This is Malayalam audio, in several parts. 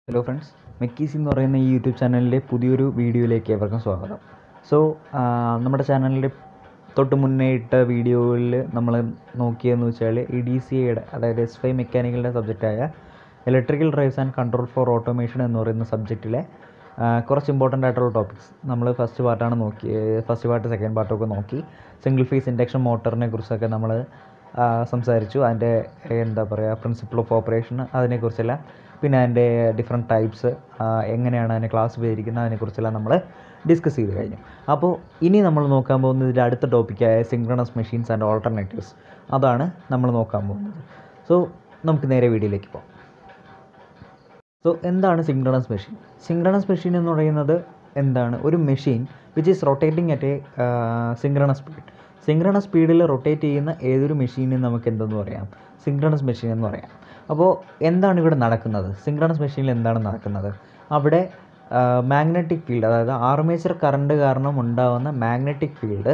ഹലോ ഫ്രണ്ട്സ്, മെക്കീസ് എന്ന് പറയുന്ന ഈ യൂട്യൂബ് ചാനലിലെ പുതിയൊരു വീഡിയോയിലേക്ക് ഏവർക്കും സ്വാഗതം. സോ നമ്മുടെ ചാനലിൻ്റെ തൊട്ട് മുന്നേ ഇട്ട വീഡിയോയിൽ നമ്മൾ നോക്കിയതെന്ന് വെച്ചാൽ EDCAയുടെ അതായത് SFI മെക്കാനിക്കലിൻ്റെ സബ്ജക്റ്റായ electrical drives and control for automation എന്ന് പറയുന്ന സബ്ജക്റ്റിലെ കുറച്ച് ഇമ്പോർട്ടൻ്റ് ആയിട്ടുള്ള ടോപ്പിക്സ് നമ്മൾ ഫസ്റ്റ് പാർട്ട് സെക്കൻഡ് പാർട്ടൊക്കെ നോക്കി. സിംഗിൾ ഫേസ് ഇൻഡക്ഷൻ മോട്ടറിനെ കുറിച്ചൊക്കെ നമ്മൾ സംസാരിച്ചു. അതിൻ്റെ പ്രിൻസിപ്പിൾ ഓഫ് ഓപ്പറേഷൻ അതിനെക്കുറിച്ചെല്ലാം, പിന്നെ അതിൻ്റെ ഡിഫറെൻറ്റ് ടൈപ്സ് എങ്ങനെയാണ് അതിനെ ക്ലാസിഫൈ ചെയ്തിരിക്കുന്നത് അതിനെക്കുറിച്ചെല്ലാം നമ്മൾ ഡിസ്കസ് ചെയ്ത് കഴിഞ്ഞു. അപ്പോൾ ഇനി നമ്മൾ നോക്കാൻ പോകുന്നത് ഇതിൻ്റെ അടുത്ത ടോപ്പിക്കായ സിങ്ക്രണസ് മെഷീൻസ് ആൻഡ് ഓൾട്ടർനേറ്റീവ്സ്, അതാണ് നമ്മൾ നോക്കാൻ പോകുന്നത്. സോ നമുക്ക് നേരെ വീഡിയോയിലേക്ക് പോകാം. സോ എന്താണ് സിങ്ക്രണസ് മെഷീൻ? സിങ്ക്രണസ് മെഷീൻ എന്ന് പറയുന്നത് എന്താണ്? ഒരു machine which is rotating at A synchronous speed. Synchronous സ്പീഡിൽ റൊട്ടേറ്റ് ചെയ്യുന്ന ഏതൊരു മെഷീനും നമുക്ക് എന്തെന്ന് പറയാം? സിങ്ക്രണസ് മെഷീൻ എന്ന് പറയാം. അപ്പോൾ എന്താണ് ഇവിടെ നടക്കുന്നത്? സിങ്ക്രണസ് മെഷീനിൽ എന്താണ് നടക്കുന്നത്? അവിടെ മാഗ്നറ്റിക് ഫീൽഡ്, അതായത് ആർമേച്ചർ കറണ്ട് കാരണം ഉണ്ടാകുന്ന മാഗ്നറ്റിക് ഫീൽഡ്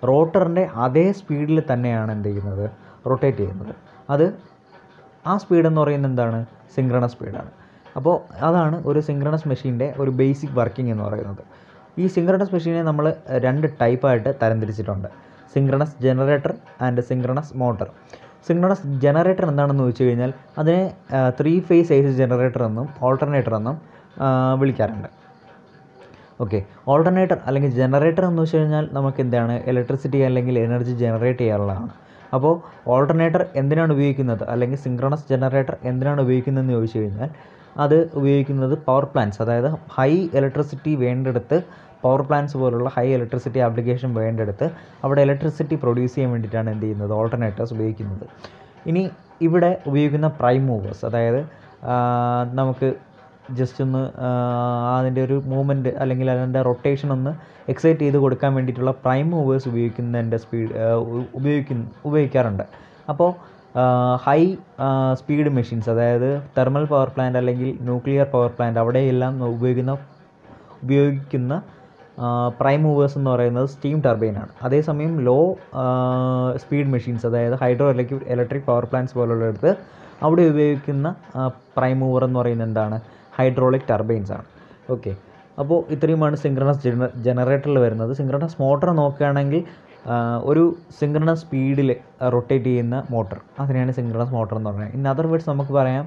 റോട്ടറിൻ്റെ അതേ സ്പീഡിൽ തന്നെയാണ് എന്ത് ചെയ്യുന്നത്? റൊട്ടേറ്റ് ചെയ്യുന്നത്. അത് ആ സ്പീഡ് എന്ന് പറയുന്നത് എന്താണ്? സിങ്ക്രണസ് സ്പീഡാണ്. അപ്പോൾ അതാണ് ഒരു സിങ്ക്രണസ് മെഷീൻ്റെ ഒരു ബേസിക് വർക്കിംഗ് എന്ന് പറയുന്നത്. ഈ സിങ്ക്രണസ് മെഷീനെ നമ്മൾ രണ്ട് ടൈപ്പായിട്ട് തരംതിരിച്ചിട്ടുണ്ട്: synchronous generator and synchronous motor. Synchronous generator എന്താണെന്ന് ചോദിച്ചു കഴിഞ്ഞാൽ അതിനെ 3 ഫേസ് AC ജനറേറ്റർ എന്നും ഓൾട്ടർനേറ്റർ എന്നും വിളിക്കാറുണ്ട്. ഓക്കെ, ഓൾട്ടർനേറ്റർ അല്ലെങ്കിൽ ജനറേറ്റർ എന്ന് വെച്ച് കഴിഞ്ഞാൽ നമുക്ക് എന്താണ്? ഇലക്ട്രിസിറ്റി അല്ലെങ്കിൽ എനർജി ജനറേറ്റ് ചെയ്യാനുള്ളതാണ്. അപ്പോൾ ഓൾട്ടർനേറ്റർ എന്തിനാണ് ഉപയോഗിക്കുന്നത്, അല്ലെങ്കിൽ സിങ്ക്രണസ് ജനറേറ്റർ എന്തിനാണ് ഉപയോഗിക്കുന്നതെന്ന് ചോദിച്ചു കഴിഞ്ഞാൽ അത് ഉപയോഗിക്കുന്നത് പവർ പ്ലാന്റ്സ്, അതായത് ഹൈ ഇലക്ട്രിസിറ്റി വേണ്ടെടുത്ത്, പവർ പ്ലാന്റ്സ് പോലുള്ള ഹൈ ഇലക്ട്രിസിറ്റി ആപ്ലിക്കേഷൻ വേണ്ടെടുത്ത് അവിടെ ഇലക്ട്രിസിറ്റി പ്രൊഡ്യൂസ് ചെയ്യാൻ വേണ്ടിയിട്ടാണ് എന്ത് ചെയ്യുന്നത്? ഓൾട്ടർനേറ്റേഴ്സ് ഉപയോഗിക്കുന്നത്. ഇനി ഇവിടെ ഉപയോഗിക്കുന്ന പ്രൈം മൂവേഴ്സ്, അതായത് നമുക്ക് ജസ്റ്റ് ഒന്ന് അതിൻ്റെ ഒരു മൂവ്മെൻറ്റ് അല്ലെങ്കിൽ അതിൻ്റെ റൊട്ടേഷൻ ഒന്ന് എക്സൈറ്റ് ചെയ്ത് കൊടുക്കാൻ വേണ്ടിയിട്ടുള്ള പ്രൈം മൂവേഴ്സ് ഉപയോഗിക്കാറുണ്ട്. അപ്പോൾ ഹൈ സ്പീഡ് മെഷീൻസ്, അതായത് തെർമൽ പവർ പ്ലാന്റ് അല്ലെങ്കിൽ ന്യൂക്ലിയർ പവർ പ്ലാന്റ്, അവിടെയെല്ലാം ഉപയോഗിക്കുന്ന പ്രൈം മൂവേഴ്സ് എന്ന് പറയുന്നത് സ്റ്റീം ടർബൈനാണ്. അതേസമയം ലോ സ്പീഡ് മെഷീൻസ്, അതായത് ഹൈഡ്രോ ഇലക്ട്രിക് പവർ പ്ലാന്റ്സ് പോലുള്ളിടത്ത് അവിടെ ഉപയോഗിക്കുന്ന പ്രൈം മൂവർ എന്ന് പറയുന്നത് എന്താണ്? ഹൈഡ്രോളിക് ടർബൈൻസ് ആണ്. ഓക്കെ, അപ്പോൾ ഇത്രയുമാണ് സിങ്ക്രണസ് ജനറേറ്ററിൽ വരുന്നത്. സിങ്ക്രണസ് മോട്ടർ നോക്കുകയാണെങ്കിൽ ഒരു സിങ്ക്രണസ് സ്പീഡിൽ റൊട്ടേറ്റ് ചെയ്യുന്ന മോട്ടർ, അതിനെയാണ് സിങ്ക്രണസ് മോട്ടർ എന്ന് പറയുന്നത്. ഇൻ അതർ വേർഡ്സ് നമുക്ക് പറയാം,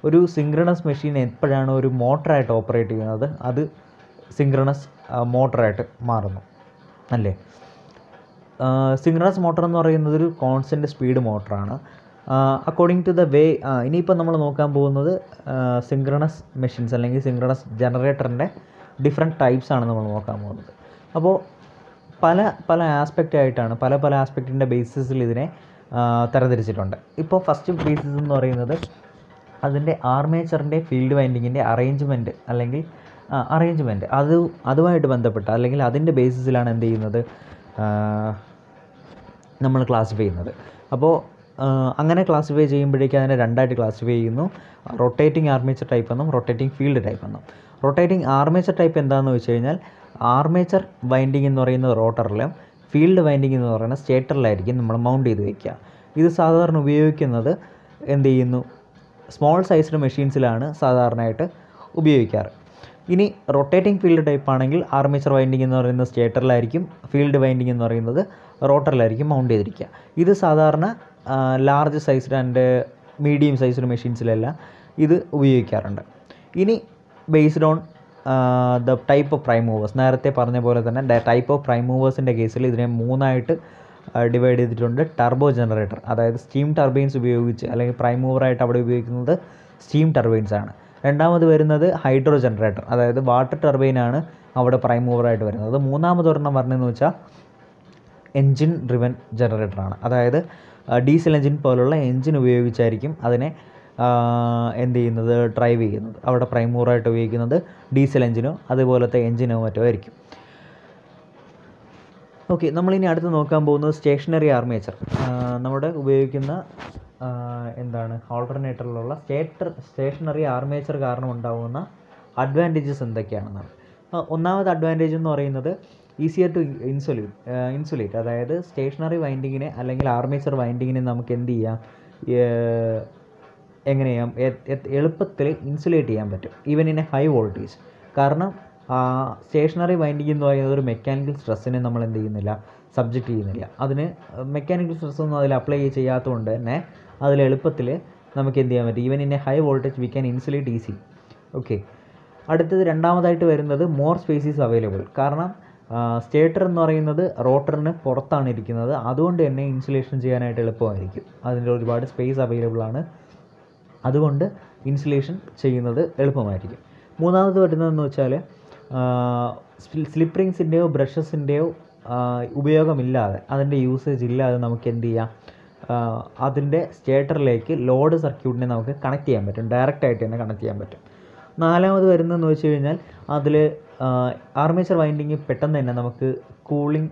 ഒരു സിങ്ക്രണസ് മെഷീൻ എപ്പോഴാണ് ഒരു മോട്ടറായിട്ട് ഓപ്പറേറ്റ് ചെയ്യുന്നത് അത് സിങ്ക്രണസ് മോട്ടറായിട്ട് മാറുന്നു, അല്ലേ? സിങ്ക്രണസ് മോട്ടർ എന്ന് പറയുന്നത് ഒരു കോൺസ്റ്റൻറ്റ് സ്പീഡ് മോട്ടറാണ്. അക്കോർഡിംഗ് ടു ദ വേ ഇനിയിപ്പോൾ നമ്മൾ നോക്കാൻ പോകുന്നത് സിങ്ക്രണസ് മെഷീൻസ് അല്ലെങ്കിൽ സിങ്ക്രണസ് ജനറേറ്ററിൻ്റെ ഡിഫറെൻറ്റ് ടൈപ്സ് ആണ് നമ്മൾ നോക്കാൻ പോകുന്നത്. അപ്പോൾ പല ആസ്പെക്റ്റായിട്ടാണ്, പല ആസ്പെക്റ്റിൻ്റെ ബേസിസിൽ ഇതിനെ തരംതിരിച്ചിട്ടുണ്ട്. ഇപ്പോൾ ഫസ്റ്റ് ബേസിസ് എന്ന് പറയുന്നത് അതിൻ്റെ ആർമേച്ചറിൻ്റെ ഫീൽഡ് വൈൻഡിങ്ങിൻ്റെ അറേഞ്ച്മെൻറ്റ് അതുമായിട്ട് ബന്ധപ്പെട്ട അല്ലെങ്കിൽ അതിൻ്റെ ബേസിസിലാണ് എന്ത് ചെയ്യുന്നത്? നമ്മൾ ക്ലാസിഫൈ ചെയ്യുന്നത്. അപ്പോൾ അങ്ങനെ ക്ലാസിഫൈ ചെയ്യുമ്പോഴേക്കും അതിനെ രണ്ടായിട്ട് ക്ലാസിഫൈ ചെയ്യുന്നു: റൊട്ടേറ്റിംഗ് ആർമേച്ചർ ടൈപ്പ് എന്നും റൊട്ടേറ്റിംഗ് ഫീൽഡ് ടൈപ്പ് എന്നും. റൊട്ടേറ്റിംഗ് ആർമേച്ചർ ടൈപ്പ് എന്താണെന്ന് വെച്ച് കഴിഞ്ഞാൽ ആർമേച്ചർ വൈൻഡിങ് എന്ന് പറയുന്നത് റോട്ടറിലും ഫീൽഡ് വൈൻഡിങ് എന്ന് പറയുന്നത് സ്റ്റേറ്ററിലായിരിക്കും നമ്മൾ മൗണ്ട് ചെയ്ത് വയ്ക്കുക. ഇത് സാധാരണ ഉപയോഗിക്കുന്നത് എന്ത് ചെയ്യുന്നു? സ്മോൾ സൈസ്ഡ് മെഷീൻസിലാണ് സാധാരണയായിട്ട് ഉപയോഗിക്കാറ്. ഇനി റൊട്ടേറ്റിംഗ് ഫീൽഡ് ടൈപ്പ് ആണെങ്കിൽ ആർമേച്ചർ വൈൻഡിങ് എന്ന് പറയുന്നത് സ്റ്റേറ്ററിലായിരിക്കും, ഫീൽഡ് വൈൻഡിങ് എന്ന് പറയുന്നത് റോട്ടറിലായിരിക്കും മൗണ്ട് ചെയ്തിരിക്കുക. ഇത് സാധാരണ large sized and medium sized മെഷീൻസിലെല്ലാം ഇത് ഉപയോഗിക്കാറുണ്ട്. ഇനി based on the type of prime movers, നേരത്തെ പറഞ്ഞ പോലെ തന്നെ ടൈപ്പ് ഓഫ് പ്രൈം മൂവേഴ്സിൻ്റെ കേസിൽ ഇതിനെ 3ആയിട്ട് ഡിവൈഡ് ചെയ്തിട്ടുണ്ട്. ടർബോ ജനറേറ്റർ, അതായത് സ്റ്റീം ടർബൈൻസ് ഉപയോഗിച്ച്, അല്ലെങ്കിൽ പ്രൈം മൂവറായിട്ട് അവിടെ ഉപയോഗിക്കുന്നത് സ്റ്റീം ടർബൈൻസ് ആണ്. രണ്ടാമത് വരുന്നത് ഹൈഡ്രോ ജനറേറ്റർ, അതായത് വാട്ടർ ടർബൈനാണ് അവിടെ പ്രൈം മൂവറായിട്ട് വരുന്നത്. മൂന്നാമതൊരെണ്ണം പറഞ്ഞതെന്ന് വെച്ചാൽ എൻജിൻ ഡ്രിവൻ ജനറേറ്ററാണ്, അതായത് ഡീസൽ എൻജിൻ പോലുള്ള എൻജിൻ ഉപയോഗിച്ചായിരിക്കും അതിനെ എന്ത് ചെയ്യുന്നത്? ഡ്രൈവ് ചെയ്യുന്നത്. അവിടെ പ്രൈം മൂവറായിട്ട് ഉപയോഗിക്കുന്നത് ഡീസൽ എൻജിനോ അതുപോലത്തെ എൻജിനോ മറ്റോ ആയിരിക്കും. ഓക്കെ, നമ്മളിനി അടുത്ത് നോക്കാൻ പോകുന്നത് സ്റ്റേഷനറി ആർമേച്ചർ. നമ്മുടെ ഉപയോഗിക്കുന്ന ഓൾട്ടർനേറ്ററിലുള്ള സ്റ്റേഷനറി ആർമേച്ചർ കാരണം ഉണ്ടാകുന്ന അഡ്വാൻറ്റേജസ് എന്തൊക്കെയാണെന്നാണ്. ഒന്നാമത്തെ അഡ്വാൻറ്റേജ് എന്ന് പറയുന്നത് ഈസിയർ ടു ഇൻസുലേറ്റ്, അതായത് സ്റ്റേഷനറി വൈൻഡിങ്ങിനെ അല്ലെങ്കിൽ ആർമേച്ചർ വൈൻഡിങ്ങിനെ നമുക്ക് എന്ത് ചെയ്യാം? എങ്ങനെയാണ് എളുപ്പത്തിൽ ഇൻസുലേറ്റ് ചെയ്യാൻ പറ്റും even in A high voltage. കാരണം സ്റ്റേഷനറി വൈൻഡിങ് എന്ന് പറയുന്നത് ഒരു മെക്കാനിക്കൽ സ്ട്രെസ്സിനെ നമ്മൾ എന്ത് ചെയ്യുന്നില്ല, സബ്ജക്റ്റ് ചെയ്യുന്നില്ല. അതിന് മെക്കാനിക്കൽ സ്ട്രെസ്സൊന്നും അതിൽ അപ്ലൈ ചെയ്യാത്തതുകൊണ്ട് തന്നെ അതിൽ എളുപ്പത്തിൽ നമുക്ക് എന്ത് ചെയ്യാൻ പറ്റും, even in A high voltage we can insulate easy. Okay, അടുത്തത് രണ്ടാമതായിട്ട് വരുന്നത് മോർ സ്പേസ് ഈസ് അവൈലബിൾ. കാരണം സ്റ്റേറ്റർ എന്ന് പറയുന്നത് റോട്ടറിന് പുറത്താണ് ഇരിക്കുന്നത്, അതുകൊണ്ട് തന്നെ ഇൻസുലേഷൻ ചെയ്യാനായിട്ട് എളുപ്പമായിരിക്കും. അതിൻ്റെ ഒരുപാട് സ്പേസ് അവൈലബിൾ ആണ്, അതുകൊണ്ട് ഇൻസുലേഷൻ ചെയ്യുന്നത് എളുപ്പമായിരിക്കും. മൂന്നാമത് വരുന്നതെന്ന് വെച്ചാൽ സ്ലിപ്പ് റിങ്സിൻ്റെയോ ബ്രഷസിൻ്റെയോ ഉപയോഗമില്ലാതെ, അതിൻ്റെ യൂസേജ് ഇല്ലാതെ നമുക്ക് എന്ത് ചെയ്യാം, അതിൻ്റെ സ്റ്റേറ്ററിലേക്ക് ലോഡ് സർക്യൂട്ടിനെ നമുക്ക് കണക്ട് ചെയ്യാൻ പറ്റും, ഡയറക്റ്റായിട്ട് തന്നെ കണക്ട് ചെയ്യാൻ പറ്റും. നാലാമത് വരുന്നതെന്ന് വെച്ച് കഴിഞ്ഞാൽ അതിൽ ആർമേച്ചർ വൈൻഡിങ് പെട്ടെന്ന് തന്നെ നമുക്ക് കൂളിംഗ്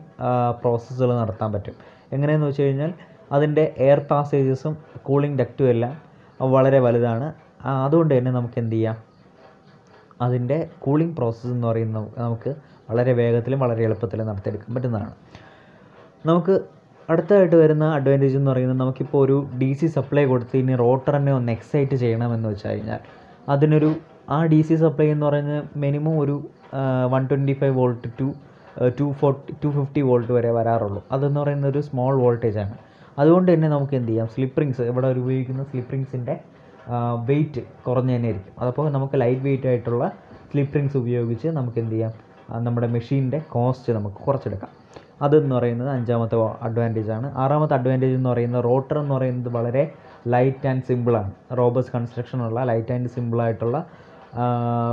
പ്രോസസ്സുകൾ നടത്താൻ പറ്റും. എങ്ങനെയെന്ന് വെച്ച് കഴിഞ്ഞാൽ അതിൻ്റെ എയർ പാസേജസും കൂളിംഗ് ഡക്റ്റും എല്ലാം വളരെ വലുതാണ്. അതുകൊണ്ട് തന്നെ നമുക്ക് എന്ത് ചെയ്യാം, അതിൻ്റെ കൂളിംഗ് പ്രോസസ്സ് എന്ന് പറയുന്നത് നമുക്ക് വളരെ വേഗത്തിലും വളരെ എളുപ്പത്തിലും നടത്തിയെടുക്കാൻ പറ്റുന്നതാണ്. നമുക്ക് അടുത്തതായിട്ട് വരുന്ന അഡ്വാൻറ്റേജ് എന്ന് പറയുന്നത്, നമുക്കിപ്പോൾ ഒരു DC സപ്ലൈ കൊടുത്ത് ഇനി റോട്ടറിനെ ഒന്ന് എക്സൈറ്റ് ചെയ്യണമെന്ന് വെച്ച് കഴിഞ്ഞാൽ അതിനൊരു DC സപ്ലൈ എന്ന് പറയുന്നത് മിനിമം ഒരു 125 വോൾട്ട് ടു 250 വോൾട്ട് വരെ വരാറുള്ളൂ. അതെന്ന് പറയുന്നത് ഒരു സ്മോൾ വോൾട്ടേജാണ്. അതുകൊണ്ട് തന്നെ നമുക്ക് എന്ത് ചെയ്യാം, സ്ലിപ്പ് റിങ്സ്, ഇവിടെ ഉപയോഗിക്കുന്ന സ്ലിപ്പ് റിങ്സിൻ്റെ വെയിറ്റ് കുറഞ്ഞ് തന്നെ ആയിരിക്കും. അതപ്പോൾ നമുക്ക് ലൈറ്റ് വെയിറ്റ് ആയിട്ടുള്ള സ്ലിപ്പ് റിങ്സ് ഉപയോഗിച്ച് നമുക്ക് എന്ത് ചെയ്യാം, നമ്മുടെ മെഷീൻ്റെ കോസ്റ്റ് നമുക്ക് കുറച്ചെടുക്കാം. അതെന്ന് പറയുന്നത് അഞ്ചാമത്തെ അഡ്വാൻറ്റേജാണ്. ആറാമത്തെ അഡ്വാൻറ്റേജ് എന്ന് പറയുന്നത്, റോട്ടർ എന്ന് പറയുന്നത് വളരെ ലൈറ്റ് ആൻഡ് സിമ്പിളാണ്. റോബസ് കൺസ്ട്രക്ഷനുള്ള ലൈറ്റ് ആൻഡ് സിമ്പിളായിട്ടുള്ള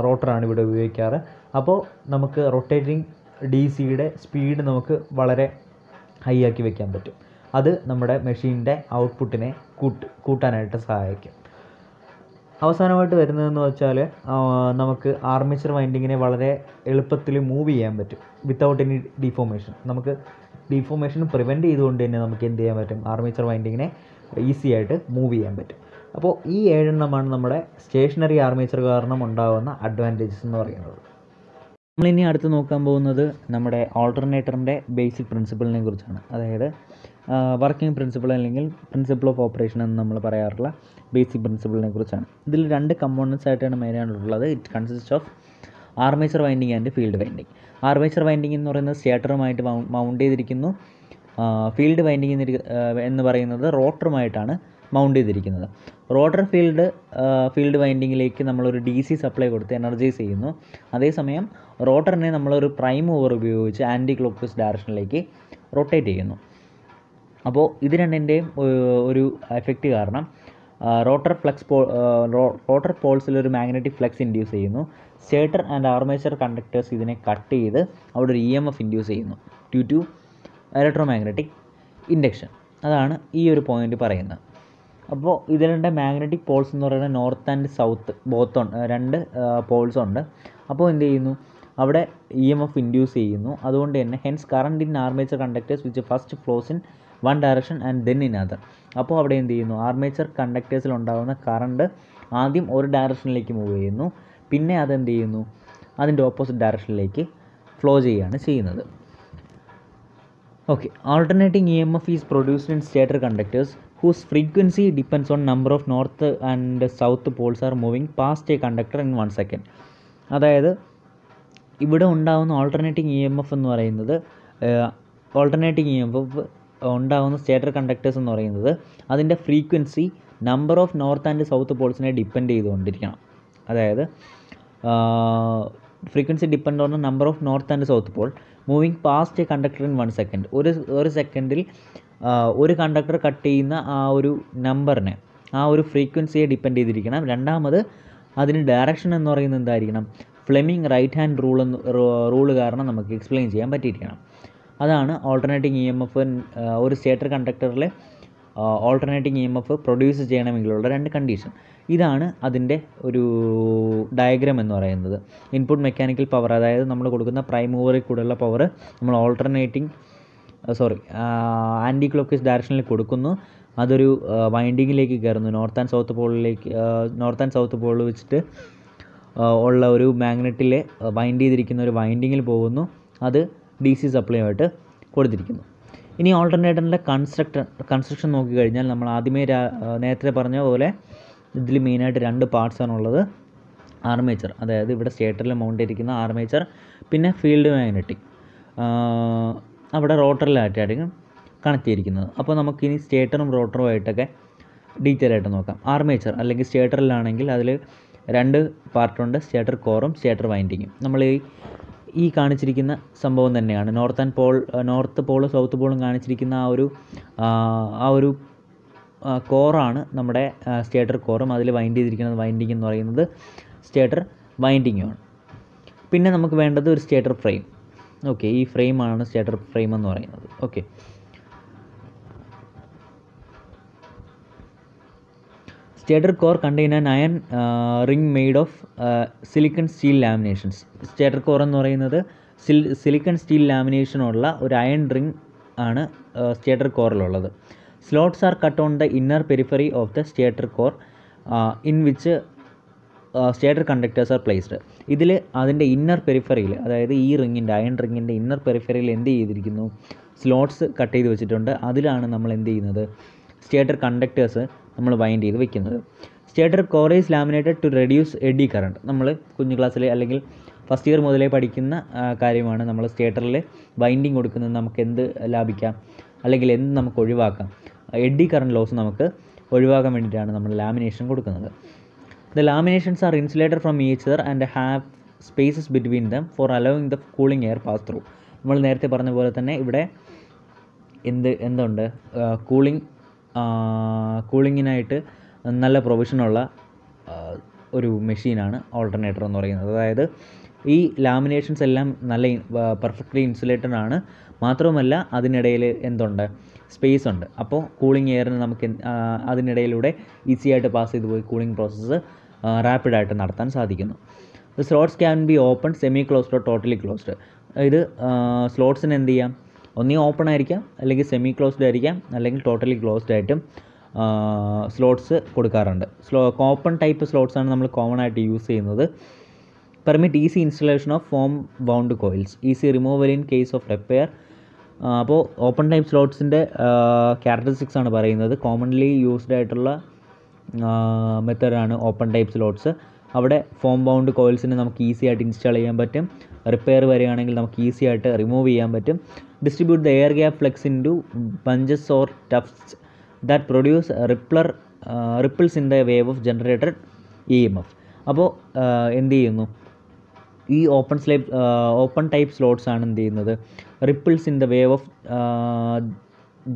റോട്ടറാണ് ഇവിടെ ഉപയോഗിക്കാറ്. അപ്പോൾ നമുക്ക് റൊട്ടേറ്റിംഗ് DCയുടെ സ്പീഡ് നമുക്ക് വളരെ ഹൈ ആക്കി വയ്ക്കാൻ പറ്റും. അത് നമ്മുടെ മെഷീൻ്റെ ഔട്ട്പുട്ടിനെ കൂട്ടാനായിട്ട് സഹായിക്കും. അവസാനമായിട്ട് വരുന്നതെന്ന് വെച്ചാൽ നമുക്ക് ആർമേച്ചർ വൈൻഡിങ്ങിനെ വളരെ എളുപ്പത്തിൽ മൂവ് ചെയ്യാൻ പറ്റും വിത്തൗട്ട് എനി ഡിഫോർമേഷൻ. നമുക്ക് ഡിഫോർമേഷൻ പ്രിവെൻറ്റ് ചെയ്തുകൊണ്ട് തന്നെ നമുക്ക് എന്ത് ചെയ്യാൻ പറ്റും, ആർമേച്ചർ വൈൻഡിങ്ങിനെ ഈസി ആയിട്ട് മൂവ് ചെയ്യാൻ പറ്റും. അപ്പോൾ ഈ 7 എണ്ണമാണ് നമ്മുടെ സ്റ്റേഷനറി ആർമേച്ചർ കാരണം ഉണ്ടാകുന്ന അഡ്വാൻറ്റേജസ് എന്ന് പറയുന്നത്. നമ്മളിനി അടുത്ത് നോക്കാൻ പോകുന്നത് നമ്മുടെ ഓൾട്ടർനേറ്ററിൻ്റെ ബേസിക് പ്രിൻസിപ്പിളിനെ കുറിച്ചാണ്. അതായത് വർക്കിംഗ് പ്രിൻസിപ്പിൾ അല്ലെങ്കിൽ പ്രിൻസിപ്പിൾ ഓഫ് ഓപ്പറേഷൻ എന്ന് നമ്മൾ പറയാറുള്ള ബേസിക് പ്രിൻസിപ്പിളിനെ കുറിച്ചാണ്. ഇതിൽ 2 കമ്പോണൻസ് ആയിട്ടാണ് മെയിനായിട്ടുള്ളത്. It consist of armature winding and field winding. Armature winding എന്ന് പറയുന്നത് സ്റ്റേറ്ററുമായിട്ട് മൗണ്ട് ചെയ്തിരിക്കുന്നു. ഫീൽഡ് വൈൻഡിങ് എന്ന് പറയുന്നത് റോട്ടറുമായിട്ടാണ് മൗണ്ട് ചെയ്തിരിക്കുന്നത്. റോട്ടർ ഫീൽഡ് വൈൻഡിങ്ങിലേക്ക് നമ്മളൊരു DC സപ്ലൈ കൊടുത്ത് എനർജൈസ് ചെയ്യുന്നു. അതേസമയം റോട്ടറിനെ നമ്മളൊരു പ്രൈം മൂവർ ഉപയോഗിച്ച് ആൻറ്റി ക്ലോക്ക് വൈസ് ഡയറക്ഷനിലേക്ക് റൊട്ടേറ്റ് ചെയ്യുന്നു. അപ്പോൾ ഇത് രണ്ടിൻ്റെയും ഒരു എഫക്റ്റ് കാരണം റോട്ടർ പോൾസിലൊരു മാഗ്നറ്റിക് ഫ്ലക്സ് ഇൻഡ്യൂസ് ചെയ്യുന്നു. സ്റ്റേറ്റർ ആൻഡ് ആർമേച്ചർ കണ്ടക്ടേഴ്സ് ഇതിനെ കട്ട് ചെയ്ത് അവിടെ ഒരു EMF ഇൻഡ്യൂസ് ചെയ്യുന്നു ഡ്യൂ ടു ഇലക്ട്രോമാഗ്നറ്റിക് ഇൻഡക്ഷൻ. അതാണ് ഈ ഒരു പോയിൻ്റ് പറയുന്നത്. അപ്പോൾ ഇതിലുണ്ട് മാഗ്നറ്റിക് പോൾസ് എന്ന് പറയുന്നത് north and south both 2 poles ഉണ്ട്. അപ്പോൾ എന്ത് ചെയ്യുന്നു, അവിടെ EMF ഇൻഡ്യൂസ് ചെയ്യുന്നു. അതുകൊണ്ട് തന്നെ hence current in armature conductors which first flows in one direction and then in other. അപ്പോൾ അവിടെ എന്ത് ചെയ്യുന്നു, ആർമേച്ചർ കണ്ടക്ടേഴ്സിൽ ഉണ്ടാകുന്ന കറണ്ട് ആദ്യം ഒരു ഡയറക്ഷനിലേക്ക് മൂവ് ചെയ്യുന്നു, പിന്നെ അതെന്ത് ചെയ്യുന്നു, അതിൻ്റെ ഓപ്പോസിറ്റ് ഡയറക്ഷനിലേക്ക് ഫ്ലോ ചെയ്യുകയാണ് ചെയ്യുന്നത്. Okay, alternating EMF is produced in stator conductors whose frequency depends on number of north and south poles are moving past a conductor in 1 second. അതായത് ഇവിടെ ഉണ്ടാകുന്ന ഓൾട്ടർനേറ്റിംഗ് EMF എന്ന് പറയുന്നത് ഉണ്ടാകുന്ന സ്റ്റേറ്റർ കണ്ടക്ടേഴ്സ് എന്ന് പറയുന്നത് അതിൻ്റെ frequency number of north and south പോൾസിനെ ഡിപ്പെൻഡ് ചെയ്തുകൊണ്ടിരിക്കണം. അതായത് frequency depend on number of north and south pole moving past a conductor in 1 second. ഒരു സെക്കൻഡിൽ ഒരു കണ്ടക്ടർ കട്ട് ചെയ്യുന്ന ആ ഒരു നമ്പറിനെ, ആ ഒരു ഫ്രീക്വൻസിയെ ഡിപ്പെൻഡ് ചെയ്തിരിക്കണം. രണ്ടാമത് അതിന് ഡയറക്ഷൻ എന്ന് പറയുന്നത് എന്തായിരിക്കണം, ഫ്ലെമിംഗ് റൈറ്റ് ഹാൻഡ് റൂള് കാരണം നമുക്ക് എക്സ്പ്ലെയിൻ ചെയ്യാൻ പറ്റിയിരിക്കണം. അതാണ് ഓൾട്ടർനേറ്റിംഗ് EMF. ഒരു സ്റ്റേറ്റർ കണ്ടക്ടറിൽ ഓൾട്ടർനേറ്റിംഗ് EMF പ്രൊഡ്യൂസ് ചെയ്യണമെങ്കിലുള്ള 2 കണ്ടീഷൻ. ഇതാണ് അതിൻ്റെ ഒരു ഡയഗ്രാം എന്ന് പറയുന്നത്. ഇൻപുട്ട് മെക്കാനിക്കൽ പവർ, അതായത് നമ്മൾ കൊടുക്കുന്ന പ്രൈം മൂവറിൽ കൂടെയുള്ള പവർ നമ്മൾ ആൻറ്റി ക്ലോക്ക് വൈസ് ഡയറക്ഷനിൽ കൊടുക്കുന്നു. അതൊരു വൈൻഡിങ്ങിലേക്ക് കയറുന്നു, നോർത്ത് ആൻഡ് സൗത്ത് പോൾ വെച്ചിട്ട് ഉള്ള ഒരു മാഗ്നറ്റിൽ വൈൻഡ് ചെയ്തിരിക്കുന്ന ഒരു വൈൻഡിങ്ങിൽ പോകുന്നു. അത് DC സപ്ലൈ ആയിട്ട് കൊടുത്തിരിക്കുന്നു. ഇനി ഓൾട്ടർനേറ്ററിൻ്റെ കൺസ്ട്രക്ഷൻ നോക്കിക്കഴിഞ്ഞാൽ നമ്മൾ ആദ്യമേ നേരത്തെ പറഞ്ഞ പോലെ ഇതിൽ മെയിനായിട്ട് 2 പാർട്സാണുള്ളത്. ആർമേച്ചർ, അതായത് ഇവിടെ സ്റ്റേറ്ററിൽ മൗണ്ട് ചെയ്തിരിക്കുന്ന ആർമേച്ചർ, പിന്നെ ഫീൽഡ് മാഗ്നറ്റിക് അവിടെ റോട്ടറിലായിട്ടായിരിക്കും കണക്ട് ചെയ്തിരിക്കുന്നത്. അപ്പോൾ നമുക്കിനി സ്റ്റേറ്ററും റോട്ടറുമായിട്ടൊക്കെ ഡീറ്റെയിൽ ആയിട്ട് നോക്കാം. ആർമേച്ചർ അല്ലെങ്കിൽ സ്റ്റേറ്ററിലാണെങ്കിൽ അതിൽ 2 പാർട്ടുണ്ട്, സ്റ്റേറ്റർ കോറും സ്റ്റേറ്റർ വൈൻഡിങ്ങും. നമ്മൾ ഈ കാണിച്ചിരിക്കുന്ന സംഭവം തന്നെയാണ്. നോർത്ത് പോളും സൗത്ത് പോളും കാണിച്ചിരിക്കുന്ന ആ ഒരു കോറാണ് നമ്മുടെ സ്റ്റേറ്റർ കോറും. അതിൽ വൈൻഡ് ചെയ്തിരിക്കുന്നത് വൈൻഡിങ് എന്ന് പറയുന്നത് സ്റ്റേറ്റർ വൈൻഡിങ്ങുമാണ്. പിന്നെ നമുക്ക് വേണ്ടത് ഒരു സ്റ്റേറ്റർ ഫ്രെയിം. ഓക്കെ, ഈ ഫ്രെയിമാണ് സ്റ്റേറ്റർ ഫ്രെയിം എന്ന് പറയുന്നത്. Okay, stator core contain an iron ring made of silicon steel laminations. Stator core എന്ന് പറയുന്നത് സിലിക്കൺ സ്റ്റീൽ ലാമിനേഷനുള്ള ഒരു അയൺ റിംഗ് ആണ് സ്റ്റേറ്റർ കോറിലുള്ളത്. Slots are cut on the inner periphery of the stator core in which stator conductors are placed. ഇതിൽ അതിൻ്റെ ഇന്നർ പെരിഫറിയിൽ, അതായത് ഈ റിങ്ങിൻ്റെ അയൺ റിങ്ങിൻ്റെ ഇന്നർ പെരിഫറിയിൽ എന്ത് ചെയ്തിരിക്കുന്നു, സ്ലോട്ട്സ് കട്ട് ചെയ്ത് വെച്ചിട്ടുണ്ട്. അതിലാണ് നമ്മൾ എന്ത് ചെയ്യുന്നത്, സ്റ്റേറ്റർ കണ്ടക്ടേഴ്സ് നമ്മൾ വൈൻഡ് ചെയ്ത് വെക്കുന്നത്. Stator core is laminated to reduce eddy current. നമ്മൾ കുഞ്ഞു ക്ലാസ്സിൽ അല്ലെങ്കിൽ ഫസ്റ്റ് ഇയർ മുതലേ പഠിക്കുന്ന കാര്യമാണ്. നമ്മൾ സ്റ്റേറ്ററിൽ വൈൻഡിങ് കൊടുക്കുന്നത് നമുക്ക് എന്ത് ലാഭിക്കാം അല്ലെങ്കിൽ എന്ത് നമുക്ക് ഒഴിവാക്കാം, എഡി കറണ്ട് ലോസ് നമുക്ക് ഒഴിവാക്കാൻ വേണ്ടിയിട്ടാണ് നമ്മൾ ലാമിനേഷൻ കൊടുക്കുന്നത്. The laminations are insulated from each other and have spaces between them for allowing the cooling air pass through. നമ്മൾ നേരത്തെ പറഞ്ഞ പോലെ തന്നെ ഇവിടെ എന്തുണ്ട്, കൂളിങ്ങിനായിട്ട് നല്ല പ്രൊവിഷനുള്ള ഒരു മെഷീനാണ് ഓൾട്ടർനേറ്റർ എന്ന് പറയുന്നത്. അതായത് ഈ ലാമിനേഷൻസ് എല്ലാം നല്ല പെർഫെക്റ്റ്ലി ഇൻസുലേറ്റഡ് ആണ്. മാത്രവുമല്ല അതിനിടയിൽ എന്തുണ്ട്, സ്പേസ് ഉണ്ട്. അപ്പോൾ കൂളിംഗ് എയറിന് നമുക്ക് അതിനിടയിലൂടെ ഈസി ആയിട്ട് പാസ് ചെയ്ത് പോയി കൂളിംഗ് പ്രോസസ്സ് റാപ്പിഡായിട്ട് നടത്താൻ സാധിക്കുന്നു. Slots can be open, semi closed, totally closed. ഇത് സ്ലോട്ട്സിന് എന്ത് ചെയ്യാം, ഒന്നീ ഓപ്പൺ ആയിരിക്കാം, അല്ലെങ്കിൽ സെമി ക്ലോസ്ഡ് ആയിരിക്കാം, അല്ലെങ്കിൽ ടോട്ടലി ക്ലോസ്ഡ് ആയിട്ടും സ്ലോട്ട്സ് കൊടുക്കാറുണ്ട്. ഓപ്പൺ ടൈപ്പ് സ്ലോട്ട്സാണ് നമ്മൾ കോമൺ ആയിട്ട് യൂസ് ചെയ്യുന്നത്. Permit easy installation of form bound coils, easy removal in case of repair. അപ്പോൾ ഓപ്പൺ ടൈപ്പ് സ്ലോട്ട്സിൻ്റെ ക്യാരക്ടറിസ്റ്റിക്സ് ആണ് പറയുന്നത്. കോമൺലി യൂസ്ഡ് ആയിട്ടുള്ള മെത്തേഡാണ് ഓപ്പൺ ടൈപ്പ് സ്ലോട്ട്സ്. അവിടെ ഫോം ബൗണ്ട് കോയിൽസിന് നമുക്ക് ഈസി ആയിട്ട് ഇൻസ്റ്റാൾ ചെയ്യാൻ പറ്റും. റിപ്പയർ വരികയാണെങ്കിൽ നമുക്ക് ഈസി ആയിട്ട് റിമൂവ് ചെയ്യാൻ പറ്റും. Distribute the air gap flux into bunches or tufts that produce ripples in the wave of generated EMF. അപ്പോൾ എന്ത് ചെയ്യുന്നു, ഈ ഓപ്പൺ ടൈപ്പ് സ്ലോട്ട്സ് ആണ് എന്ത് ചെയ്യുന്നത്, ripples in the wave of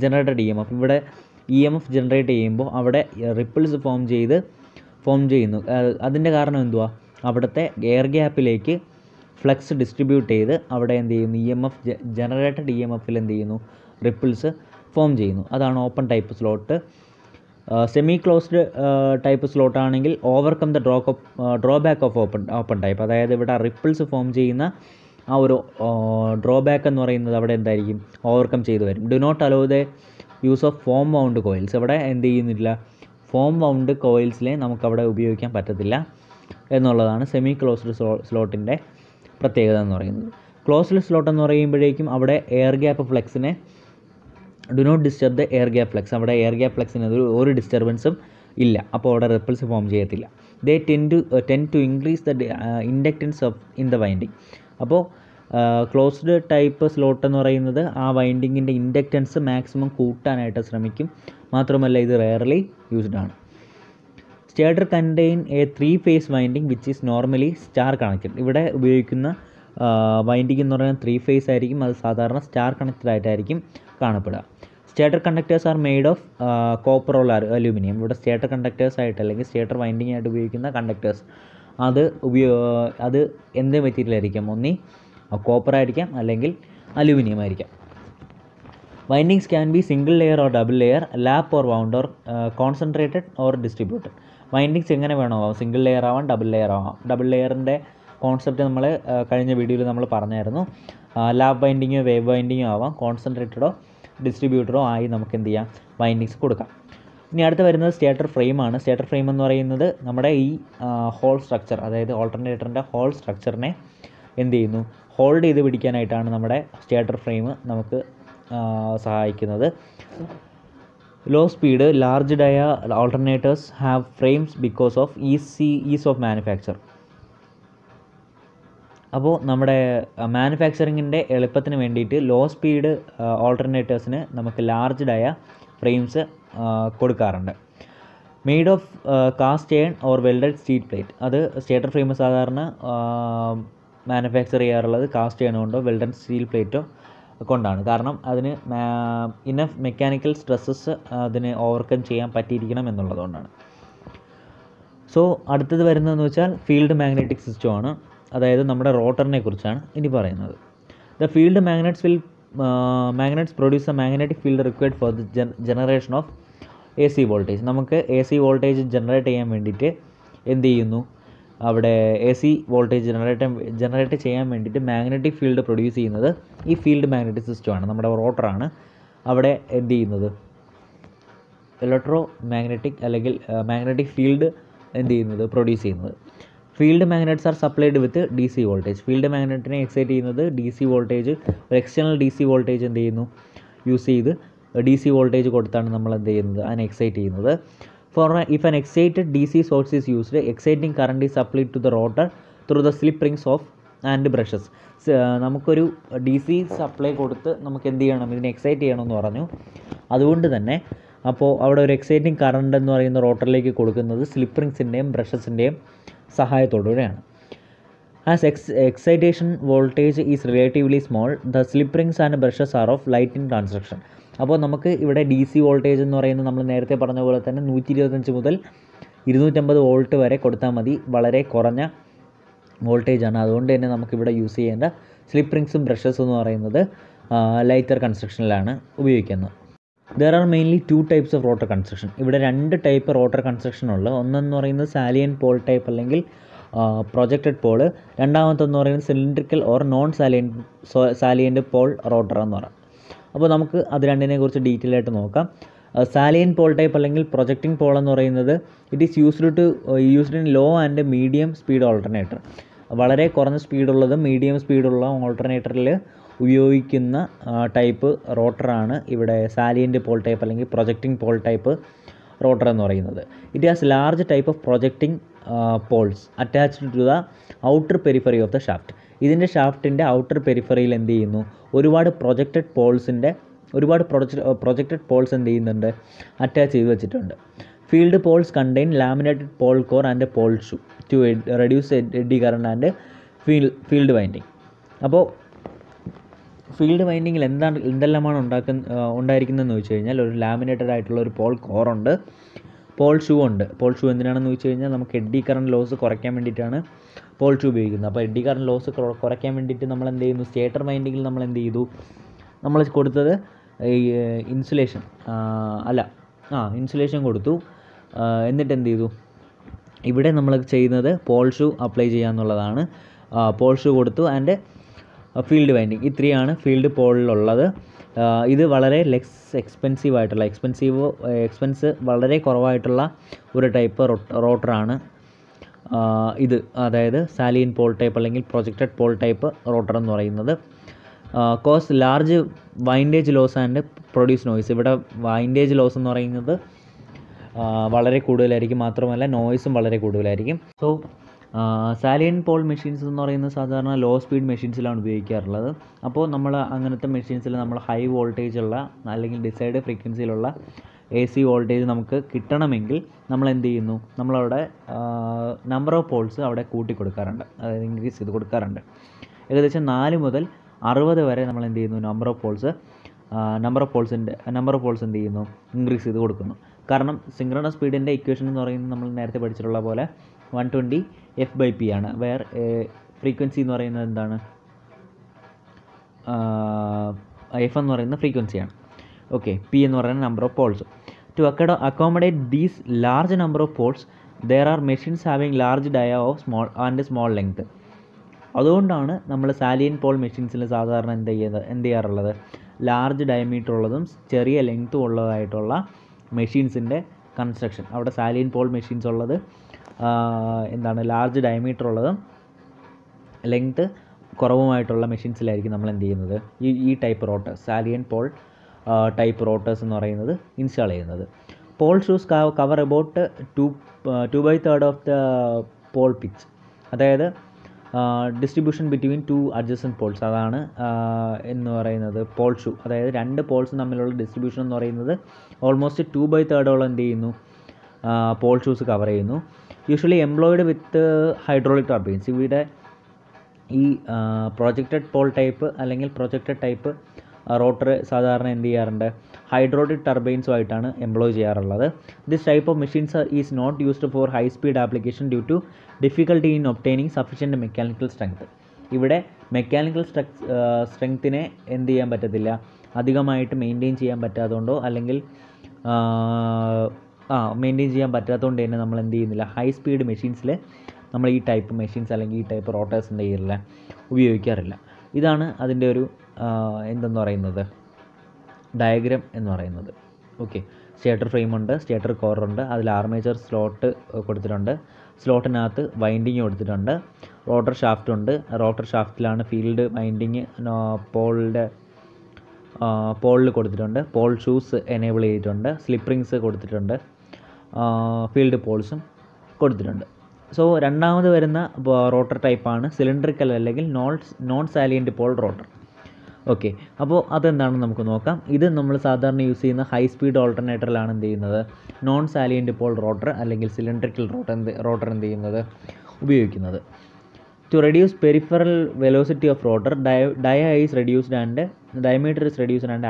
generated EMF. ഇവിടെ EMF ജനറേറ്റ് ചെയ്യുമ്പോൾ അവിടെ റിപ്പിൾസ് ഫോം ചെയ്യുന്നു. അതിൻ്റെ കാരണം എന്തുവാ, അവിടുത്തെ എയർ ഗ്യാപ്പിലേക്ക് ഫ്ലക്സ് ഡിസ്ട്രിബ്യൂട്ട് ചെയ്ത് അവിടെ എന്ത് ചെയ്യുന്നു, ജനറേറ്റഡ് EMFൽ എന്ത് ചെയ്യുന്നു, റിപ്പിൾസ് ഫോം ചെയ്യുന്നു. അതാണ് open type slot. Semi closed type slot ആണെങ്കിൽ overcome the drawback of open type. അതായത് ഇവിടെ റിപ്പിൾസ് ഫോം ചെയ്യുന്ന ആ ഒരു ഡ്രോബാക്ക് എന്ന് പറയുന്നത് അവിടെ എന്തായിരിക്കും, ഓവർകം ചെയ്തു വരും. Do not allow the use of form bound coils. ഇവിടെ എന്ത് ചെയ്യുന്നില്ല, ഫോം ബൗണ്ട് കോയിൽസിലെ നമുക്കവിടെ ഉപയോഗിക്കാൻ പറ്റത്തില്ല എന്നുള്ളതാണ് സെമി ക്ലോസ്ഡ് സ്ലോട്ടിൻ്റെ പ്രത്യേകത എന്ന് പറയുന്നത്. ക്ലോസ്ഡ് സ്ലോട്ട് എന്ന് പറയുമ്പോഴേക്കും അവിടെ എയർ ഗ്യാപ്പ് ഫ്ലെക്സിനെ do not disturb the air gap flux. അവിടെ എയർ ഗ്യാപ്പ് ഫ്ലെക്സിന് ഒരു ഡിസ്റ്റർബൻസും ഇല്ല. അപ്പോൾ അവിടെ റിപ്പിൾസ് ഫോം ചെയ്യത്തില്ല. They tend to increase the inductance of in the winding. അപ്പോൾ ക്ലോസ്ഡ് ടൈപ്പ് സ്ലോട്ട് എന്ന് പറയുന്നത് ആ വൈൻഡിങ്ങിൻ്റെ ഇൻഡക്റ്റൻസ് മാക്സിമം കൂട്ടാനായിട്ട് ശ്രമിക്കും. മാത്രമല്ല ഇത് റെയർലി യൂസ്ഡ് ആണ്. Stator contain A 3-phase winding which is normally star connected. ഇവിടെ ഉപയോഗിക്കുന്ന വൈൻഡിങ് എന്ന് പറയുന്നത് 3 phase ആയിരിക്കും. അത് സാധാരണ സ്റ്റാർ കണക്റ്റഡ് ആയിട്ടായിരിക്കും കാണപ്പെടുക. Stator conductors are made of copper or aluminium. ഇവിടെ സ്റ്റേറ്റർ കണ്ടക്ടേഴ്സ് ആയിട്ട് അല്ലെങ്കിൽ സ്റ്റേറ്റർ വൈൻഡിങ് ആയിട്ട് ഉപയോഗിക്കുന്ന കണ്ടക്ടേഴ്സ് അത് എന്ത് മെറ്റീരിയൽ ആയിരിക്കാം, ഒന്നീ കോപ്പർ ആയിരിക്കാം അല്ലെങ്കിൽ അലൂമിനിയം ആയിരിക്കാം. Windings can be single layer or double layer, lap or wound or concentrated or distributed. Windings എങ്ങനെ വേണമാവാം, സിംഗിൾ ലെയർ ആവാം, ഡബിൾ ലെയർ ആവാം. ഡബിൾ ലെയറിൻ്റെ കോൺസെപ്റ്റ് നമ്മൾ കഴിഞ്ഞ വീഡിയോയിൽ നമ്മൾ പറഞ്ഞായിരുന്നു. ലാപ്പ് വൈൻഡിങ്ങോ വേവ് വൈൻഡിങ്ങോ ആവാം, കോൺസെൻട്രേറ്റഡോ ഡിസ്ട്രിബ്യൂട്ടറോ ആയി നമുക്ക് എന്ത് ചെയ്യാം, വൈൻഡിങ്സ് കൊടുക്കാം. ഇനി അടുത്ത് വരുന്നത് സ്റ്റേറ്റർ ഫ്രെയിമാണ്. സ്റ്റേറ്റർ ഫ്രെയിം എന്ന് പറയുന്നത് നമ്മുടെ ഈ ഹോൾ സ്ട്രക്ചർ, അതായത് ഓൾട്ടർനേറ്ററിൻ്റെ ഹോൾ സ്ട്രക്ചറിനെ എന്ത് ചെയ്യുന്നു, ഹോൾഡ് ചെയ്ത് പിടിക്കാനായിട്ടാണ് നമ്മുടെ സ്റ്റേറ്റർ ഫ്രെയിം നമുക്ക് സഹായിക്കുന്നത്. Low speed large dia alternators have frames because of ease of manufacture. അപ്പോൾ നമ്മുടെ മാനുഫാക്ചറിങ്ങിൻ്റെ എളുപ്പത്തിന് വേണ്ടിയിട്ട് ലോ സ്പീഡ് ഓൾട്ടർനേറ്റേഴ്സിന് നമുക്ക് ലാർജ് ഡയ ഫ്രെയിംസ് കൊടുക്കാറുണ്ട്. Made of cast iron or welded steel plate. അത് സ്റ്റേറ്റർ ഫ്രെയിം സാധാരണ മാനുഫാക്ചർ ചെയ്യാറുള്ളത് കാസ്റ്റ് അയൺ കൊണ്ടോ വെൽഡഡ് സ്റ്റീൽ പ്ലേറ്റോ കൊണ്ടാണ്. കാരണം അതിന് ഇനഫ് മെക്കാനിക്കൽ സ്ട്രെസ്സസ് അതിന് ഓവർകം ചെയ്യാൻ പറ്റിയിരിക്കണം എന്നുള്ളതുകൊണ്ടാണ്. സോ അടുത്തത് വരുന്നതെന്ന് വെച്ചാൽ ഫീൽഡ് മാഗ്നറ്റിക് സിസ്റ്റമാണ്. അതായത് നമ്മുടെ റോട്ടറിനെ കുറിച്ചാണ് ഇനി പറയുന്നത്. The field magnets produce A magnetic field required for the generation of A C voltage. നമുക്ക് എ സി വോൾട്ടേജ് ജനറേറ്റ് ചെയ്യാൻ വേണ്ടിയിട്ട് എന്ത് ചെയ്യുന്നു, അവിടെ എ സി വോൾട്ടേജ് ജനറേറ്റ് ചെയ്യാൻ വേണ്ടിയിട്ട് മാഗ്നറ്റിക് ഫീൽഡ് പ്രൊഡ്യൂസ് ചെയ്യുന്നത് ഈ ഫീൽഡ് മാഗ്നറ്റിക് സിസ്റ്റമാണ്, നമ്മുടെ റോട്ടറാണ്. അവിടെ എന്ത് ചെയ്യുന്നത്, ഇലക്ട്രോ മാഗ്നറ്റിക് അല്ലെങ്കിൽ മാഗ്നറ്റിക് ഫീൽഡ് എന്ത് ചെയ്യുന്നത്, പ്രൊഡ്യൂസ് ചെയ്യുന്നത്. Field magnets are supplied with D C voltage. Field മാഗ്നറ്റിനെ എക്സൈറ്റ് ചെയ്യുന്നത് ഡി സി വോൾട്ടേജ്, ഒരു എക്സ്റ്റേണൽ ഡി സി വോൾട്ടേജ് എന്ത് ചെയ്യുന്നു, യൂസ് ചെയ്ത് ഡി സി വോൾട്ടേജ് കൊടുത്താണ് നമ്മൾ എന്ത് ചെയ്യുന്നത്, അതിനെ എക്സൈറ്റ് ചെയ്യുന്നത്. If an excited D C source is used, exciting current is supplied to the rotor through the slip rings of and brushes. നമുക്കൊരു ഡി സി സപ്ലൈ കൊടുത്ത് നമുക്ക് എന്ത് ചെയ്യണം, ഇതിനെ എക്സൈറ്റ് ചെയ്യണമെന്ന് പറഞ്ഞു. അതുകൊണ്ട് തന്നെ അപ്പോൾ അവിടെ ഒരു എക്സൈറ്റിംഗ് കറണ്ട് എന്ന് പറയുന്ന റോട്ടറിലേക്ക് കൊടുക്കുന്നത് സ്ലിപ്പ് റിങ്സിൻ്റെയും ബ്രഷസിൻ്റെയും സഹായത്തോടുകൂടെയാണ്. As excitation voltage is relatively small, the slip rings and brushes are of light in construction. അപ്പോൾ നമുക്ക് ഇവിടെ ഡി സി വോൾട്ടേജ് എന്ന് പറയുന്നത് നമ്മൾ നേരത്തെ പറഞ്ഞ പോലെ തന്നെ 125 മുതൽ 250 വോൾട്ട് വരെ കൊടുത്താൽ മതി, വളരെ കുറഞ്ഞ വോൾട്ടേജാണ്. അതുകൊണ്ട് തന്നെ നമുക്കിവിടെ യൂസ് ചെയ്യേണ്ട സ്ലിപ്പ് റിങ്സും ബ്രഷസ് എന്ന് പറയുന്നത് ലൈറ്റർ കൺസ്ട്രക്ഷനിലാണ് ഉപയോഗിക്കുന്നത്. There are mainly 2 types of rotor construction. ഇവിടെ 2 ടൈപ്പ് റോട്ടർ കൺസ്ട്രക്ഷൻ ഉള്ളത്. ഒന്നെന്ന് പറയുന്നത് സാലിയൻ പോൾ ടൈപ്പ് അല്ലെങ്കിൽ പ്രൊജക്റ്റഡ് പോള്. രണ്ടാമത്തെന്ന് പറയുന്നത് cylindrical or non salient pole rotor എന്ന് പറയാം. അപ്പോൾ നമുക്ക് അത് രണ്ടിനെ കുറിച്ച് ഡീറ്റെയിൽ ആയിട്ട് നോക്കാം. സാലിയൻ പോൾ ടൈപ്പ് അല്ലെങ്കിൽ പ്രൊജക്റ്റിംഗ് പോൾ എന്ന് പറയുന്നത് it is used in law and medium speed alternator. വളരെ കുറഞ്ഞ സ്പീഡുള്ളതും മീഡിയം സ്പീഡുള്ള ഓൾട്ടർനേറ്ററിൽ ഉപയോഗിക്കുന്ന ടൈപ്പ് റോട്ടറാണ് ഇവിടെ സാലിയൻ്റ് പോൾ ടൈപ്പ് അല്ലെങ്കിൽ പ്രൊജക്റ്റിംഗ് പോൾ ടൈപ്പ് റോട്ടർ എന്ന് പറയുന്നത്. It has large type of projecting poles attached to the outer periphery of the shaft. ഇതിൻ്റെ ഷാഫ്റ്റിൻ്റെ ഔട്ടർ പെരിഫറിയിൽ എന്ത് ചെയ്യുന്നു, ഒരുപാട് പ്രൊജക്റ്റഡ് പോൾസ് എന്ത് ചെയ്യുന്നുണ്ട്, അറ്റാച്ച് ചെയ്ത് വെച്ചിട്ടുണ്ട്. Field poles contain laminated pole core and pole shoe to reduce eddy current and field winding. അപ്പോൾ ഫീൽഡ് വൈൻഡിങ്ങിൽ എന്തെല്ലാമാണ് ഉണ്ടായിരിക്കുന്നതെന്ന് വെച്ച് കഴിഞ്ഞാൽ ഒരു ലാമിനേറ്റഡ് ആയിട്ടുള്ള ഒരു പോൾ കോറുണ്ട്, പോൾ ഷൂ ഉണ്ട്. പോൾ ഷൂ എന്തിനാണെന്ന് വെച്ച് കഴിഞ്ഞാൽ നമുക്ക് എഡ്ഡി കറണ്ട് ലോസ് കുറയ്ക്കാൻ വേണ്ടിയിട്ടാണ് പോൾ ഷൂ ഉപയോഗിക്കുന്നത്. അപ്പോൾ എഡ്ഡി കറണ്ട് ലോസ് കുറയ്ക്കാൻ വേണ്ടിയിട്ട് നമ്മൾ എന്ത് ചെയ്യുന്നു, സ്റ്റേറ്റർ വൈൻഡിങ്ങിൽ നമ്മൾ എന്ത് ചെയ്തു, നമ്മൾ കൊടുത്തത് ഇൻസുലേഷൻ കൊടുത്തു. എന്നിട്ട് എന്ത് ചെയ്തു, ഇവിടെ നമ്മൾ ചെയ്യുന്നത് പോൾ ഷൂ അപ്ലൈ ചെയ്യുക എന്നുള്ളതാണ്. പോൾ ഷൂ കൊടുത്തു ആൻഡ് ഫീൽഡ് വൈൻഡിങ്, ഇത്രയാണ് ഫീൽഡ് പോളിലുള്ളത്. ഇത് വളരെ എക്സ്പെൻസ് വളരെ കുറവായിട്ടുള്ള ഒരു ടൈപ്പ് റോട്ടറാണ് ഇത്, അതായത് സാലിയൻ പോൾ ടൈപ്പ് അല്ലെങ്കിൽ പ്രൊജക്റ്റഡ് പോൾ ടൈപ്പ് റോട്ടർ എന്ന് പറയുന്നത്. Cause large windage loss and produce noise. ഇവിടെ വൈൻഡേജ് ലോസ് എന്ന് പറയുന്നത് വളരെ കൂടുതലായിരിക്കും, മാത്രമല്ല നോയ്സും വളരെ കൂടുതലായിരിക്കും. സോ സാലിയൻ പോൾ മെഷീൻസ് എന്ന് പറയുന്നത് സാധാരണ ലോ സ്പീഡ് മെഷീൻസിലാണ് ഉപയോഗിക്കാറുള്ളത്. അപ്പോൾ നമ്മൾ അങ്ങനത്തെ മെഷീൻസിൽ നമ്മൾ ഹൈ വോൾട്ടേജ് ഉള്ള അല്ലെങ്കിൽ ഡിസൈഡ് ഫ്രീക്വൻസിയിലുള്ള എ സി വോൾട്ടേജ് നമുക്ക് കിട്ടണമെങ്കിൽ നമ്മൾ എന്ത് ചെയ്യുന്നു, നമ്മളവിടെ നമ്പർ ഓഫ് പോൾസ് അവിടെ കൂട്ടി കൊടുക്കാറുണ്ട്, അതായത് ഇൻക്രീസ് ചെയ്ത് കൊടുക്കാറുണ്ട്. ഏകദേശം 4 മുതൽ 60 വരെ നമ്മൾ എന്ത് ചെയ്യുന്നു, നമ്പർ ഓഫ് പോൾസ് എന്ത് ചെയ്യുന്നു, ഇൻക്രീസ് ചെയ്ത് കൊടുക്കുന്നു. കാരണം സിങ്ക്രണസ് സ്പീഡിൻ്റെ ഇക്വേഷൻ എന്ന് പറയുന്നത് നമ്മൾ നേരത്തെ പഠിച്ചിട്ടുള്ള പോലെ 120 f/p ആണ്. വേർ ഫ്രീക്വൻസി എന്ന് പറയുന്നത് എന്താണ്, എഫ് എന്ന് പറയുന്നത് ഫ്രീക്വൻസിയാണ്. ഓക്കെ, പി എന്ന് പറയുന്ന number of poles. To accommodate these large number of poles there are machines having large dia of small length. അതുകൊണ്ടാണ് നമ്മൾ സാലിയൻ പോൾ മെഷീൻസിൽ സാധാരണ എന്ത് ചെയ്യാറുള്ളത്, ലാർജ് ഡയമീറ്റർ ഉള്ളതും ചെറിയ ലെങ്ത്തും ഉള്ളതായിട്ടുള്ള മെഷീൻസിൻ്റെ കൺസ്ട്രക്ഷൻ. അവിടെ സാലിയൻ പോൾ മെഷീൻസ് ഉള്ളത് ലാർജ് ഡയമീറ്റർ ഉള്ളതും ലെങ്ത്ത് കുറവുമായിട്ടുള്ള മെഷീൻസിലായിരിക്കും നമ്മൾ എന്ത് ചെയ്യുന്നത്, ഈ type rotor salient pole type rotors എന്ന് പറയുന്നത് ഇൻസ്റ്റാൾ ചെയ്യുന്നത്. Pole shoes cover about 2/3 of the pole pitch, അതായത് ഡിസ്ട്രിബ്യൂഷൻ ബിറ്റ്വീൻ 2 അഡ്ജസൻറ്റ് പോൾസ്, അതാണ് എന്ന് പറയുന്നത് പോൾ ഷൂ. അതായത് 2 പോൾസ് തമ്മിലുള്ള ഡിസ്ട്രിബ്യൂഷൻ എന്ന് പറയുന്നത് ഓൾമോസ്റ്റ് 2/3 എന്ത് ചെയ്യുന്നു, പോൾ ഷൂസ് കവർ ചെയ്യുന്നു. Usually employed with hydraulic turbines. ഇവിടെ ഈ പ്രൊജക്റ്റഡ് പോൾ ടൈപ്പ് അല്ലെങ്കിൽ പ്രൊജക്റ്റഡ് ടൈപ്പ് റോട്ടർ സാധാരണ എന്ത് ചെയ്യാറുണ്ട്, ഹൈഡ്രോളിക് ടർബൈൻസുമായിട്ടാണ് എംപ്ലോയ് ചെയ്യാറുള്ളത്. This type of machines is not used for high speed application due to difficulty in obtaining sufficient mechanical strength. ഇവിടെ മെക്കാനിക്കൽ സ്ട്രെങ്ത്തിനെ എന്ത് ചെയ്യാൻ പറ്റത്തില്ല, അധികമായിട്ട് മെയിൻറ്റെയിൻ ചെയ്യാൻ പറ്റാത്തതുകൊണ്ടോ അല്ലെങ്കിൽ മെയിൻറ്റെയിൻ ചെയ്യാൻ പറ്റാത്തതുകൊണ്ട് തന്നെ നമ്മൾ എന്ത് ചെയ്യുന്നില്ല, ഹൈ സ്പീഡ് മെഷീൻസിൽ നമ്മൾ ഈ ടൈപ്പ് മെഷീൻസ് അല്ലെങ്കിൽ ഈ ടൈപ്പ് റോട്ടേഴ്സ് എന്ത് ചെയ്യില്ല, ഉപയോഗിക്കാറില്ല. ഇതാണ് അതിൻ്റെ ഒരു എന്തെന്ന് പറയുന്നത് ഡയഗ്രാം എന്ന് പറയുന്നത്. ഓക്കെ, സ്റ്റേറ്റർ ഫ്രെയിമുണ്ട്, സ്റ്റേറ്റർ കോറുണ്ട്, അതിൽ ആർമേച്ചർ സ്ലോട്ട് കൊടുത്തിട്ടുണ്ട്, സ്ലോട്ടിനകത്ത് വൈൻഡിങ് കൊടുത്തിട്ടുണ്ട്, റോട്ടർ ഷാഫ്റ്റ് ഉണ്ട്, റോട്ടർ ഷാഫ്റ്റിലാണ് ഫീൽഡ് വൈൻഡിങ് പോളിൽ കൊടുത്തിട്ടുണ്ട്, പോൾ ഷൂസ് എനേബിൾ ചെയ്തിട്ടുണ്ട്, സ്ലിപ്പ് റിങ്സ് കൊടുത്തിട്ടുണ്ട്, ഫീൽഡ് പോൾസും കൊടുത്തിട്ടുണ്ട്. സോ രണ്ടാമത് വരുന്ന റോട്ടർ ടൈപ്പാണ് സിലിണ്ടറിക്കൽ അല്ലെങ്കിൽ non salient pole rotor. Okay, അപ്പോൾ അതെന്താണെന്ന് നമുക്ക് നോക്കാം. ഇത് നമ്മൾ സാധാരണ യൂസ് ചെയ്യുന്ന ഹൈ സ്പീഡ് ഓൾട്ടർനേറ്ററിലാണ് എന്ത് ചെയ്യുന്നത്, നോൺ സാലിയൻറ്റ് പോൾ റോട്ടർ അല്ലെങ്കിൽ സിലിണ്ടറിക്കൽ റോട്ടർ എന്ത് ചെയ്യുന്നത്, ഉപയോഗിക്കുന്നത്. To reduce peripheral velocity of rotor, dia is reduced and diameter is reduced and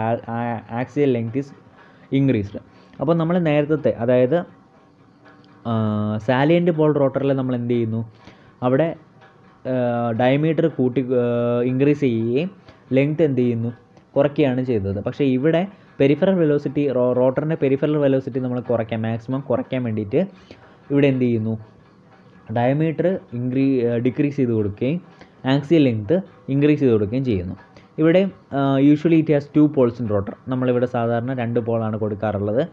axial length is increased. അപ്പോൾ നമ്മൾ നേരത്തെ, അതായത് സാലിയൻറ്റ് പോൾ റോട്ടറിൽ നമ്മൾ എന്ത് ചെയ്യുന്നു, അവിടെ ഡയമീറ്റർ ഇൻക്രീസ് ചെയ്യുകയും ലെങ്ത് എന്ത് ചെയ്യുന്നു, കുറയ്ക്കുകയാണ് ചെയ്തത്. പക്ഷേ ഇവിടെ പെരിഫറൽ വെലോസിറ്റി, റോട്ടറിൻ്റെ പെരിഫറൽ വെലോസിറ്റി നമ്മൾ മാക്സിമം കുറയ്ക്കാൻ വേണ്ടിയിട്ട് ഇവിടെ എന്ത് ചെയ്യുന്നു, ഡയമീറ്റർ ഡിക്രീസ് ചെയ്ത് കൊടുക്കുകയും ആക്സിയൽ ലെങ്ത് ഇൻക്രീസ് ചെയ്ത് കൊടുക്കുകയും ചെയ്യുന്നു. ഇവിടെ usually it has 2 poles in rotor. നമ്മളിവിടെ സാധാരണ 2 പോളാണ് കൊടുക്കാറുള്ളത്.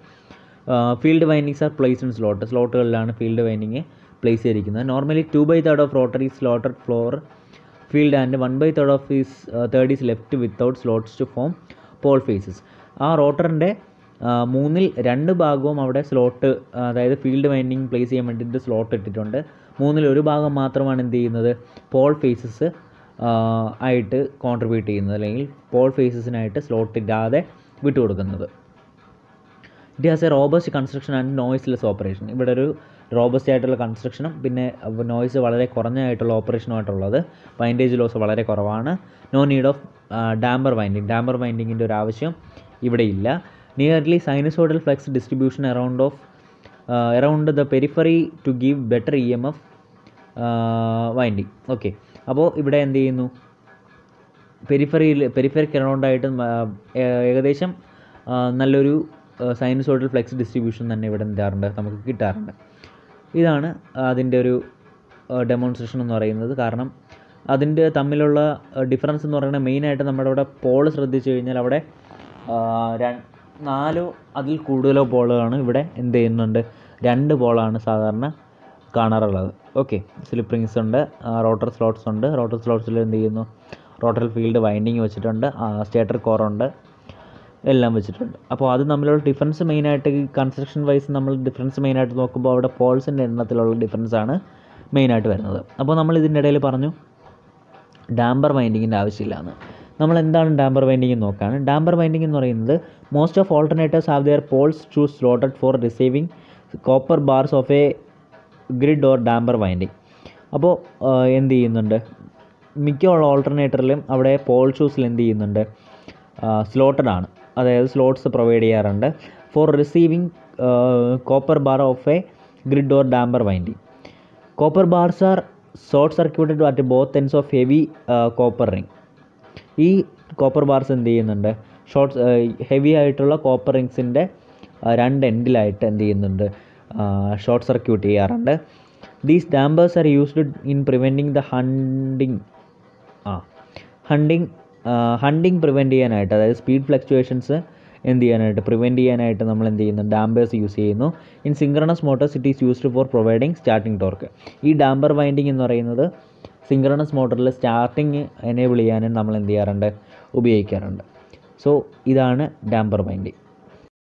Field windings are placed in സ്ലോട്ടുകളിലാണ് ഫീൽഡ് വൈൻഡിങ് പ്ലേസ് ചെയ്തിരിക്കുന്നത്. Normally 2/3 of rotor is slotted floor field and 1/3 of third is left without slots to form pole faces. ആ റോട്ടറിൻ്റെ 2/3 ഭാഗവും അവിടെ സ്ലോട്ട്, അതായത് ഫീൽഡ് വൈൻഡിങ് പ്ലേസ് ചെയ്യാൻ വേണ്ടിയിട്ട് സ്ലോട്ട് ഇട്ടിട്ടുണ്ട്. 1/3 ഭാഗം മാത്രമാണ് എന്ത് ചെയ്യുന്നത്, പോൾ ഫേസസ് ആയിട്ട് കോൺട്രിബ്യൂട്ട് ചെയ്യുന്നത്, അല്ലെങ്കിൽ പോൾ ഫേസസിനായിട്ട് സ്ലോട്ട് ഇല്ലാതെ വിട്ടുകൊടുക്കുന്നത്. It has a robust construction and noiseless operation. ഇവിടെ ഒരു റോബസ്റ്റ് ആയിട്ടുള്ള കൺസ്ട്രക്ഷനും പിന്നെ നോയ്സ് വളരെ കുറഞ്ഞായിട്ടുള്ള ഓപ്പറേഷനുമായിട്ടുള്ളത്. വൈൻഡേജ് ലോസ് വളരെ കുറവാണ്. നോ നീഡ് ഓഫ് ഡാമ്പർ വൈൻഡിങ്ങിൻ്റെ ഒരു ആവശ്യം ഇവിടെ ഇല്ല. Nearly sinusoidal flux distribution around the periphery to give better EMF winding. Okay, അപ്പോൾ ഇവിടെ എന്ത് ചെയ്യുന്നു, പെരിഫറിക്ക് അറൗണ്ടായിട്ട് ഏകദേശം നല്ലൊരു സൈനസോയിഡൽ ഫ്ലക്സ് ഡിസ്ട്രിബ്യൂഷൻ തന്നെ ഇവിടെ എന്താറുണ്ട്, നമുക്ക് കിട്ടാറുണ്ട്. ഇതാണ് അതിൻ്റെ ഒരു ഡെമോൺസ്ട്രേഷൻ എന്ന് പറയുന്നത്. കാരണം അതിൻ്റെ തമ്മിലുള്ള ഡിഫറൻസ് എന്ന് പറയുന്നത് മെയിനായിട്ട് നമ്മുടെ ഇവിടെ പോൾ ശ്രദ്ധിച്ചു കഴിഞ്ഞാൽ അവിടെ 4 അതിൽ കൂടുതലോ പോളുകളാണ്. ഇവിടെ എന്ത് ചെയ്യുന്നുണ്ട്, 2 പോളാണ് സാധാരണ കാണാറുള്ളത്. ഓക്കെ, സ്ലിപ്പ് റിങ്സ് ഉണ്ട്, റോട്ടർ സ്ലോട്ട്സ് ഉണ്ട്. റോട്ടർ സ്ലോട്ട്സിൽ എന്ത് ചെയ്യുന്നു, റോട്ടർ ഫീൽഡ് വൈൻഡിങ് വെച്ചിട്ടുണ്ട്, സ്റ്റേറ്റർ കോറുണ്ട്, എല്ലാം വെച്ചിട്ടുണ്ട്. അപ്പോൾ അത് തമ്മിലുള്ള ഡിഫറൻസ് മെയിനായിട്ട് കൺസ്ട്രക്ഷൻ വൈസ് നമ്മൾ ഡിഫറൻസ് മെയിനായിട്ട് നോക്കുമ്പോൾ അവിടെ പോൾസിൻ്റെ എണ്ണത്തിലുള്ള ഡിഫറൻസാണ് മെയിനായിട്ട് വരുന്നത്. അപ്പോൾ നമ്മൾ ഇതിൻ്റെ ഇടയിൽ പറഞ്ഞു ഡാമ്പർ വൈൻഡിങ്ങിൻ്റെ ആവശ്യമില്ലാന്ന്. നമ്മൾ എന്താണ് ഡാമ്പർ വൈൻഡിങ് നോക്കുകയാണ്. ഡാമ്പർ വൈൻഡിങ് എന്ന് പറയുന്നത് most of alternators have their poles shoes slotted for receiving copper bars of a grid or damper winding. അപ്പോൾ എന്ത് ചെയ്യുന്നുണ്ട്, മിക്ക ഓൾട്ടർനേറ്ററിലും അവിടെ പോൾ ഷൂസിൽ എന്ത് ചെയ്യുന്നുണ്ട്, സ്ലോട്ടഡ് ആണ്, അതായത് സ്ലോട്ട്സ് പ്രൊവൈഡ് ചെയ്യാറുണ്ട് for receiving copper bar of a grid or damper winding. Copper bars are short circuited at both ends of heavy copper ring. ഈ കോപ്പർ ബാർസ് എന്ത് ചെയ്യുന്നുണ്ട്, ഹെവി ആയിട്ടുള്ള കോപ്പർ റിങ്സിൻ്റെ 2 എൻഡിലായിട്ട് എന്ത് ചെയ്യുന്നുണ്ട്, ഷോർട്ട് സർക്യൂട്ട് ചെയ്യാറുണ്ട്. These dampers are used in preventing the hunting prevent ചെയ്യാനായിട്ട്, അതായത് സ്പീഡ് ഫ്ലക്ച്വേഷൻസ് എന്ത് ചെയ്യാനായിട്ട്, പ്രിവെൻറ്റ് ചെയ്യാനായിട്ട് നമ്മൾ എന്ത് ചെയ്യുന്നു, ഡാമ്പേഴ്സ് യൂസ് ചെയ്യുന്നു. In synchronous motors it is used for providing starting torque. ഈ ഡാമ്പർ വൈൻഡിങ് എന്ന് പറയുന്നത് സിങ്ക്രണസ് മോട്ടറിൽ സ്റ്റാർട്ടിങ് എനേബിൾ ചെയ്യാനും നമ്മൾ എന്ത് ചെയ്യാറുണ്ട്, ഉപയോഗിക്കാറുണ്ട്. സോ ഇതാണ് ഡാമ്പർ ബൈൻഡിങ്.